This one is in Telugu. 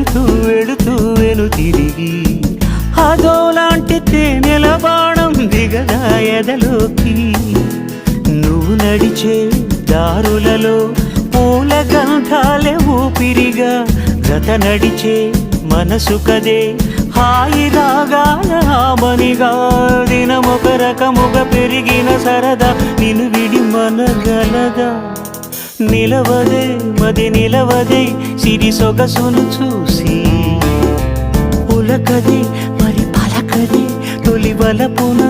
వెళుతూ వెళుతూ వెను తిరిగి అదోలాంటి తేనెల బాణం దిగదా ఎదలోకి నువ్వు నడిచే దారులలో పూల గంధాలే ఊపిరిగా గత నడిచే మనసు కదే హాయి రాగాల ఆమనిగా దినమొక రకముగా పెరిగిన సరదా నిన్ను విడి మనగలదా నిలవదే మది నిలవదే సిరి సొగసును చూసి పులకదే మరి పలకదే తొలి వలపున